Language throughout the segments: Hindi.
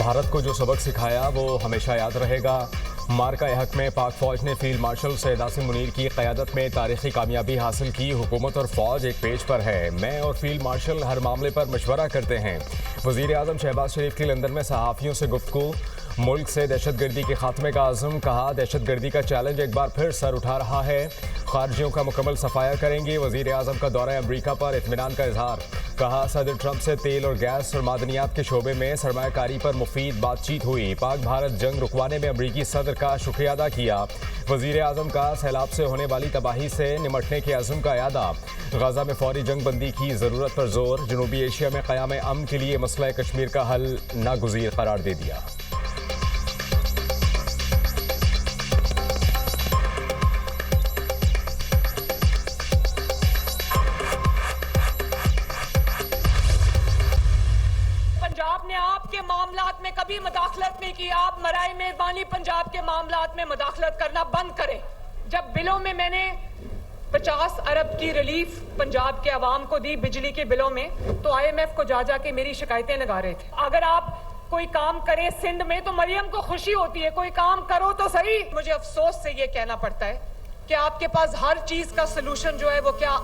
भारत को जो सबक सिखाया वो हमेशा याद रहेगा। मार्का हक में पाक फौज ने फील्ड मार्शल सैयद आसिम मुनीर की क़यादत में तारीखी कामयाबी हासिल की। हुकूमत और फौज एक पेज पर है। मैं और फील्ड मार्शल हर मामले पर मशवरा करते हैं। वज़ीर आज़म शहबाज शरीफ की लंदन में सहाफ़ियों से गुफ्तगू। मुल्क से दहशतगर्दी के खात्मे का आज़म, कहा दहशतगर्दी का चैलेंज एक बार फिर सर उठा रहा है। खारजियों का मुकम्मल सफाया करेंगे। वज़ीर आज़म का दौरा अमरीका पर इत्मीनान का इजहार। कहा सदर ट्रंप से तेल और गैस और मादनियात के शोबे में सरमायाकारी पर मुफीद बातचीत हुई। पाक भारत जंग रुकवाने में अमरीकी सदर का शुक्रिया अदा किया। वज़ीर आज़म का सैलाब से होने वाली तबाही से निमटने के अज़्म का यादा। गजा में फौरी जंग बंदी की ज़रूरत पर जोर। जनूबी एशिया में क़याम अमन के लिए मसला कश्मीर का हल नागुज़ीर करार दे दिया। पंजाब ने आपके मामलात में कभी मदाखलत नहीं की। आप मराए मेहरबानी पंजाब के मामलात में मदाखलत करना बंद करें। जब बिलों में मैंने 50 अरब की रिलीफ पंजाब के अवाम को दी बिजली के बिलों में, तो IMF को जा के मेरी शिकायतें लगा रहे थे। अगर आप कोई काम करें सिंध में तो मरियम को खुशी होती है, कोई काम करो तो सही। मुझे अफसोस से ये कहना पड़ता है कि आपके पास हर चीज का सलूशन जो है वो क्या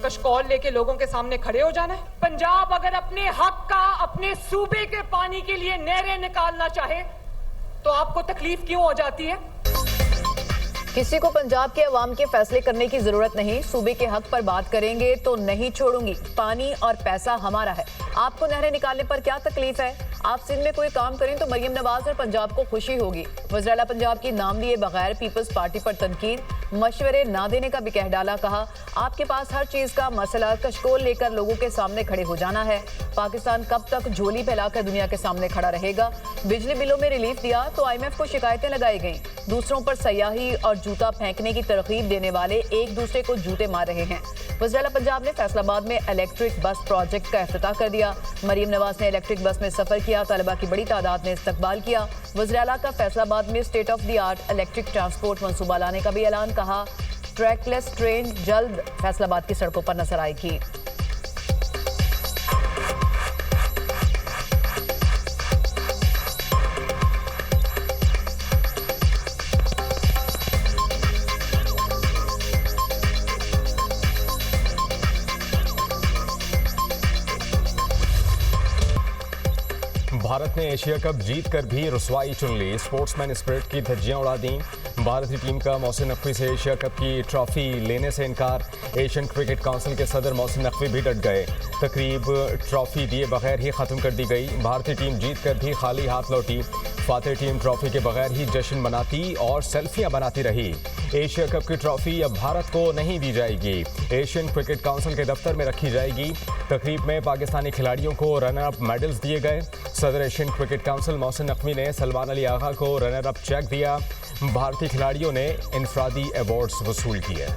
कशकौल लेके लोगों के सामने खड़े हो जाना है। पंजाब अगर अपने हक का, अपने सूबे के पानी के लिए नहरें निकालना चाहे तो आपको तकलीफ क्यों हो जाती है? किसी को पंजाब के अवाम के फैसले करने की जरूरत नहीं। सूबे के हक पर बात करेंगे तो नहीं छोड़ूंगी। पानी और पैसा हमारा है। आपको नहरें निकालने पर क्या तकलीफ है? आप सिंध में कोई काम करें तो मरियम नवाज और पंजाब को खुशी होगी। वज़ीर आला पंजाब की नाम लिए बगैर पीपल्स पार्टी पर तनकीद, मशवरे ना देने का भी कह डाला। कहा आपके पास हर चीज का मसला कशकोल लेकर लोगों के सामने खड़े हो जाना है। पाकिस्तान कब तक झोली फैलाकर दुनिया के सामने खड़ा रहेगा? बिजली बिलों में रिलीफ दिया तो IMF को शिकायतें लगाई गई। दूसरों पर सयाही और जूता फेंकने की तरकीब देने वाले एक दूसरे को जूते मार रहे हैं। वज़ीर आला पंजाब ने फैसलाबाद में इलेक्ट्रिक बस प्रोजेक्ट का इफ्तिताह कर दिया। मरियम नवाज ने इलेक्ट्रिक बस में सफर किया। तलबा की बड़ी तादाद ने इस्तकबाल किया। वज़ीर आला का फैसलाबाद में state of the art electric transport मंसूबा लाने का भी ऐलान। कहा ट्रैकलेस ट्रेन जल्द फैसलाबाद की सड़कों पर नजर आएगी। भारत ने एशिया कप जीत कर भी रुसवाई चुन ली। स्पोर्ट्समैन स्पिरिट की धज्जियां उड़ा दी। भारतीय टीम का मोहसिन नकवी से एशिया कप की ट्रॉफी लेने से इनकार। एशियन क्रिकेट काउंसिल के सदर मोहसिन नकवी भी डट गए। तकरीब ट्रॉफी दिए बगैर ही ख़त्म कर दी गई। भारतीय टीम जीत कर भी खाली हाथ लौटी। फातेह टीम ट्रॉफी के बगैर ही जश्न मनाती और सेल्फियां बनाती रही। एशिया कप की ट्रॉफी अब भारत को नहीं दी जाएगी। एशियन क्रिकेट काउंसिल के दफ्तर में रखी जाएगी। तकरीब में पाकिस्तानी खिलाड़ियों को रनर अप मेडल्स दिए गए। सदर Asian cricket council Mohsin Naqvi ने सलमान अली आगा को रनर अप चेक दिया। भारतीय खिलाड़ियों ने इनफरादी अवार्ड्स वसूल किए।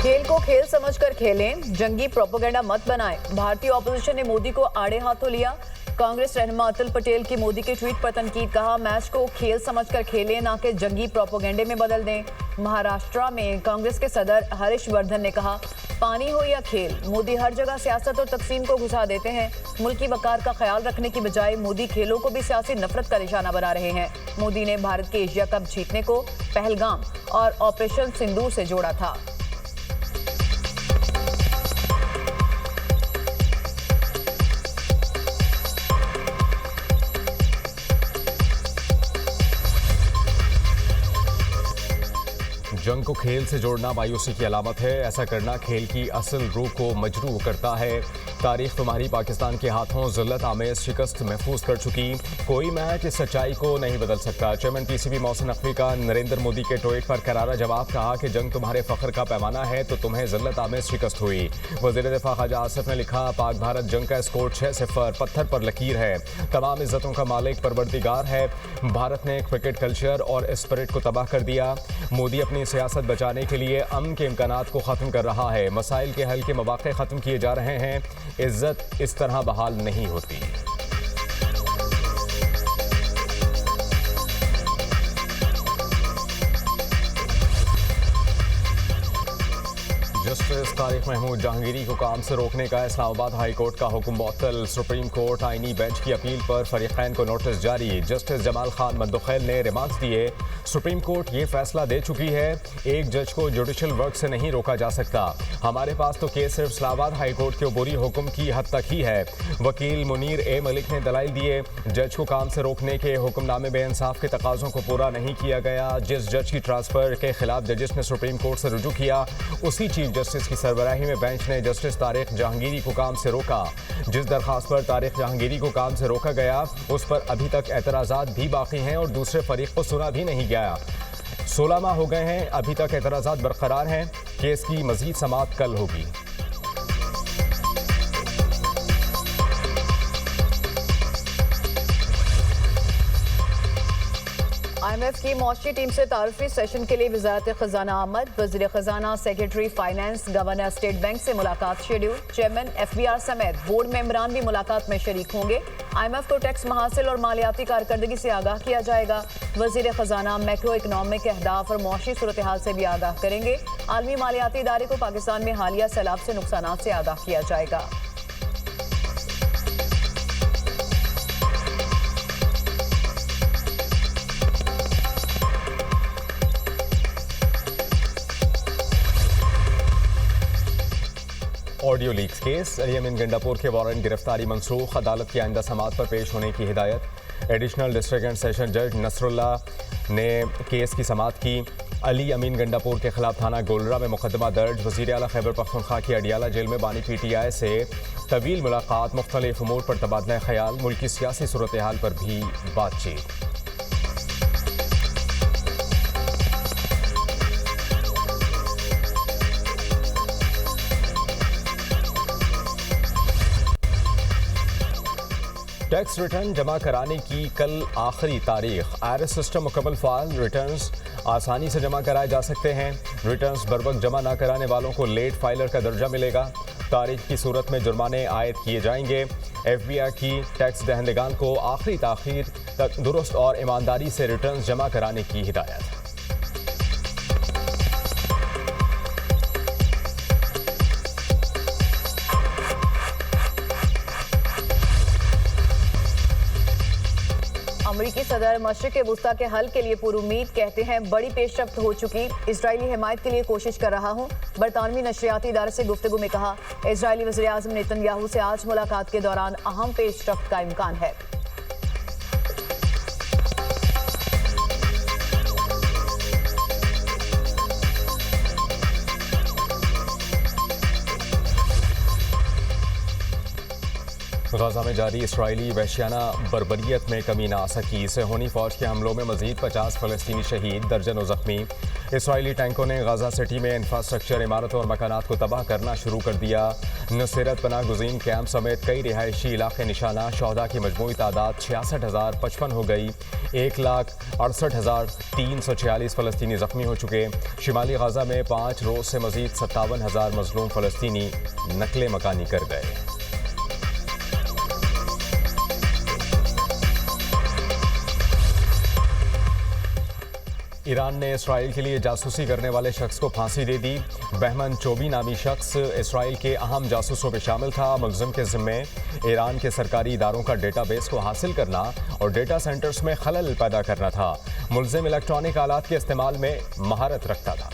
खेल को खेल समझकर खेलें, जंगी प्रोपेगेंडा मत बनाएं। भारतीय ऑपोजिशन ने मोदी को आड़े हाथों लिया। कांग्रेस रहनुमा अतुल पटेल की मोदी के ट्वीट पर तनकीद। कहा मैच को खेल समझकर खेलें, ना कि जंगी प्रोपेगेंडे में बदल दें। महाराष्ट्र में कांग्रेस के सदर हरीश वर्धन ने कहा पानी हो या खेल, मोदी हर जगह सियासत और तकसीम को घुसा देते हैं। मुल्क की वकार का ख्याल रखने की बजाय मोदी खेलों को भी सियासी नफरत का निशाना बना रहे हैं। मोदी ने भारत के एशिया कप जीतने को पहलगाम और ऑपरेशन सिंदूर से जोड़ा था। जंग को खेल से जोड़ना मायूसी की अलामत है। ऐसा करना खेल की असल रूह को मजरूह करता है। तारीख तुम्हारी पाकिस्तान के हाथों ज़िल्लत आमेज शिकस्त महफूज कर चुकी। कोई मैच इस सच्चाई को नहीं बदल सकता। चेयरमैन PCB मोहसिन नकवी का नरेंद्र मोदी के ट्वीट पर करारा जवाब। कहा कि जंग तुम्हारे फख्र का पैमाना है तो तुम्हें ज़िल्लत आमेज शिकस्त हुई। वज़ीर दिफा ख्वाजा आसिफ ने लिखा पाक भारत जंग का स्कोर 6-0 पत्थर पर लकीर है। तमाम इज्जतों का मालिक परवरदिगार है। भारत ने क्रिकेट कल्चर और स्पिरिट को तबाह कर दिया। मोदी अपनी सियासत बचाने के लिए अमन के इम्कानात को ख़त्म कर रहा है। मसाइल के हल के मौक़े ख़त्म किए जा रहे हैं। इज्जत इस तरह बहाल नहीं होती। जस्टिस तारिक महमूद जहांगीरी को काम से रोकने का इस्लामाबाद हाई कोर्ट का हुक्म मुअत्तल। सुप्रीम कोर्ट आईनी बेंच की अपील पर फरीकैन को नोटिस जारी। जस्टिस जमाल खान मंदुखैल ने रिमार्क्स दिए। सुप्रीम कोर्ट ये फैसला दे चुकी है, एक जज को जुडिशल वर्क से नहीं रोका जा सकता। हमारे पास तो केस सिर्फ इस्लामाबाद हाई कोर्ट के अबूरी हुक्म की हद तक ही है। वकील मुनीर ए मलिक ने दलाइल दिए। जज को काम से रोकने के हुक्मनामे में इंसाफ के तकाज़ों को पूरा नहीं किया गया। जिस जज की ट्रांसफर के खिलाफ जजिस ने सुप्रीम कोर्ट से रुजू किया, उसी चीफ जस्टिस की सरबराही में बेंच ने जस्टिस तारिक जहांगीरी को काम से रोका। जिस दरखास्त पर तारिक जहांगीरी को काम से रोका गया, उस पर अभी तक एतराज़ात भी बाकी हैं और दूसरे फरीक को सुना भी नहीं गया। 16 माह हो गए हैं, अभी तक एतराज़ात बरकरार हैं। केस की मजीद समाअत कल होगी। IMF की मौशी टीम से तारुफी सेशन के लिए वजारत खजाना आमद। वजीर खजाना, secretary finance, governor state bank से मुलाकात शेड्यूल। चेयरमैन FBR समेत बोर्ड मेंबरान भी मुलाकात में शरीक होंगे। IMF को टैक्स महासिल और मालियाती कारकर्दगी से आगाह किया जाएगा। वजीर खजाना मैक्रो इकनॉमिक अहदाफ और मौशी सूरत हाल से भी आगाह करेंगे। आलमी मालियाती इदारे को पाकिस्तान में हालिया सैलाब से नुकसानात से आगाह किया जाएगा। ऑडियो लीक्स केस, अली अमीन गंडापुर के वारंट गिरफ्तारी मनसूख। अदालत की आइंदा समाअत पर पेश होने की हिदायत। एडिशनल डिस्ट्रिक्ट एंड सेशन जज नसरुल्ला ने केस की समाअत की। अली अमीन गंडापुर के खिलाफ थाना गोलरा में मुकदमा दर्ज। वज़ीर आला खैबर पख्तूनख्वा की अडियाला जेल में बानी PTI से तवील मुलाकात, मुख्तलिफ उमूर पर तबादला ख्याल, मुल्की सियासी सूरत हाल पर भी बातचीत। टैक्स रिटर्न जमा कराने की कल आखिरी तारीख। IRS सिस्टम मुकम्मल फाल, रिटर्न्स आसानी से जमा कराए जा सकते हैं। रिटर्न्स बर वक्त जमा न कराने वालों को लेट फाइलर का दर्जा मिलेगा। तारीख की सूरत में जुर्माने आयद किए जाएंगे। FBI की टैक्स दहंदगान को आखिरी ताखीर तक दुरुस्त और ईमानदारी से रिटर्न्स जमा कराने की हिदायत। अमरीकी सदर मशरिक़ वुस्ता के हल के लिए पुरुमीद, कहते हैं बड़ी पेशरफ्त हो चुकी। इजरायली हिमायत के लिए कोशिश कर रहा हूँ। बरतानवी नशरियाती इदारे से गुफ्तगू में कहा, इजरायली वज़ीर आज़म नेतन्याहू से आज मुलाकात के दौरान अहम पेशरफ्त का इम्कान है। गाजा में जारी इसराइली वहशियाना बर्बरियत में कमी ना आ सकी। सेहोनी फौज के हमलों में मजीद 50 फ़लस्तीनी शहीद, दर्जनों जख्मी। इसराइली टैंकों ने गाजा सिटी में इंफ्रास्ट्रक्चर, इमारतों और मकानात को तबाह करना शुरू कर दिया। नुसैरत पनाह गुज़ीन कैंप समेत कई रिहायशी इलाके निशाना। शहदा की मजमूई तादाद 66,055 हो गई। 1,68,346 फ़लस्तीनी जख्मी हो चुके। शिमाली गाजा में 5 रोज़ से मजीद 57,000 मजलूम फ़लस्तीनी नकले मकानी कर गए। ईरान ने इसराइल के लिए जासूसी करने वाले शख्स को फांसी दे दी। बहमन चोबी नामी शख्स इसराइल के अहम जासूसों में शामिल था। मुल्ज़िम के ज़िम्मे ईरान के सरकारी इदारों का डेटाबेस को हासिल करना और डेटा सेंटर्स में खलल पैदा करना था। मुल्ज़िम इलेक्ट्रॉनिक आलात के इस्तेमाल में महारत रखता था।